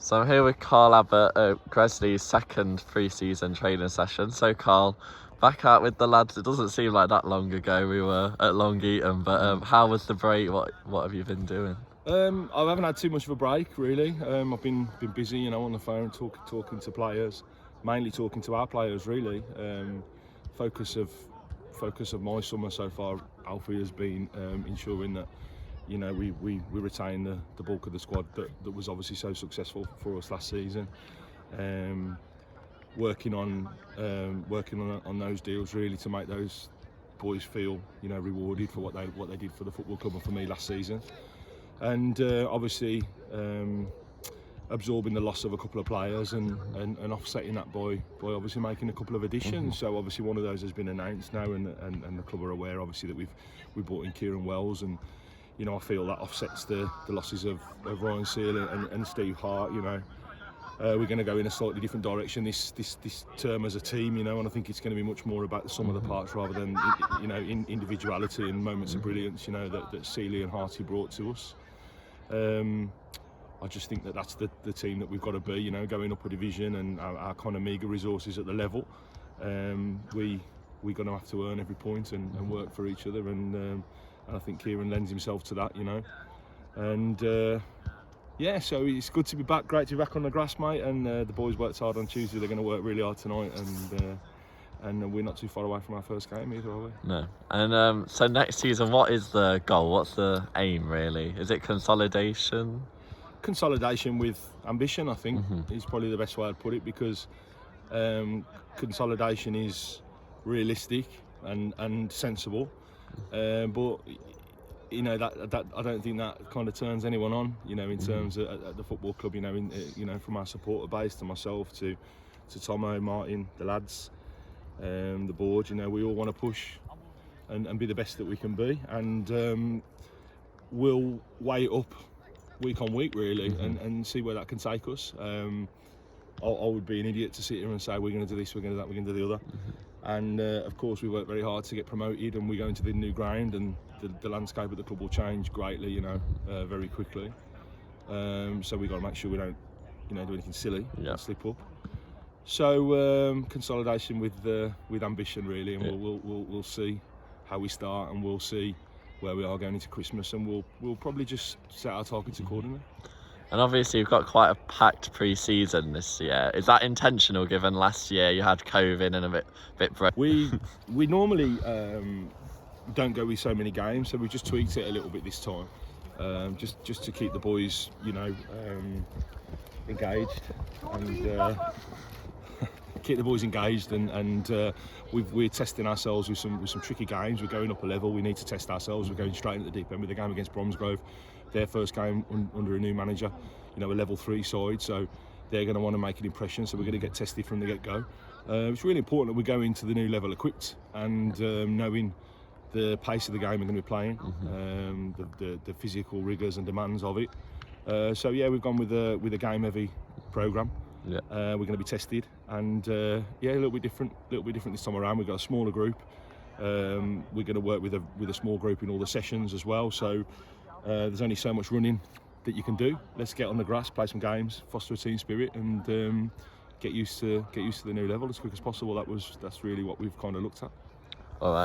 So I'm here with Carl Abbott at Gresley's second pre-season training session. So Carl, back out with the lads. It doesn't seem like that long ago we were at Long Eaton, but how was the break? What have you been doing? I haven't had too much of a break really. I've been busy, on the phone, talking to players, mainly talking to our players really. Focus of my summer so far, Alfie, has been ensuring that we retain the bulk of the squad that was obviously so successful for us last season. Working on those deals really to make those boys feel rewarded for what they did for the football club and for me last season. And obviously absorbing the loss of a couple of players and offsetting that by obviously making a couple of additions. So obviously one of those has been announced now, and the club are aware obviously that we brought in Kieran Wells, and I feel that offsets the losses of Ryan Seal and Steve Hart. We're going to go in a slightly different direction this term as a team, and I think it's going to be much more about the sum of the parts rather than individuality and moments of brilliance that Sealy and Harty brought to us. I just think that's the team that we've got to be, going up a division, and our kind of meagre resources at the level. We're going to have to earn every point and work for each other, and I think Kieran lends himself to that, and so it's good to be back. Great to be back on the grass, mate. And the boys worked hard on Tuesday. They're going to work really hard tonight, and we're not too far away from our first game either, are we? No. And so next season, what is the goal? What's the aim really? Is it consolidation? Consolidation with ambition, I think, is probably the best way I'd put it, because consolidation is realistic and sensible, but that I don't think that kind of turns anyone on, in terms of at the football club, from our supporter base to myself to Tomo, Martin, the lads, the board. We all want to push and be the best that we can be, and we'll weigh it up week on week really, and see where that can take us. I would be an idiot to sit here and say we're going to do this, we're going to do that, we're going to do the other. And of course we work very hard to get promoted, and we go into the new ground, and the landscape of the club will change greatly, very quickly. So we've got to make sure we don't, do anything silly, slip up. So consolidation with ambition really, and we'll see how we start, and we'll see where we are going into Christmas, and we'll probably just set our targets accordingly. And obviously you've got quite a packed pre-season this year. Is that intentional, given last year you had COVID and a bit break? We normally don't go with so many games, so we just tweaked it a little bit this time, just to keep the boys, engaged, and keep the boys engaged, and we're testing ourselves with some tricky games. We're going up a level. We need to test ourselves. We're going straight into the deep end with the game against Bromsgrove, their first game under a new manager, a level 3 side, so they're going to want to make an impression, so we're going to get tested from the get-go. It's really important that we go into the new level equipped, and knowing the pace of the game we're going to be playing, the physical rigours and demands of it. We've gone with a game-heavy programme. We're going to be tested, and a little bit different this time around. We've got a smaller group. We're going to work with a small group in all the sessions as well. So there's only so much running that you can do. Let's get on the grass, play some games, foster a team spirit, and get used to the new level as quick as possible. That's really what we've kind of looked at. All right.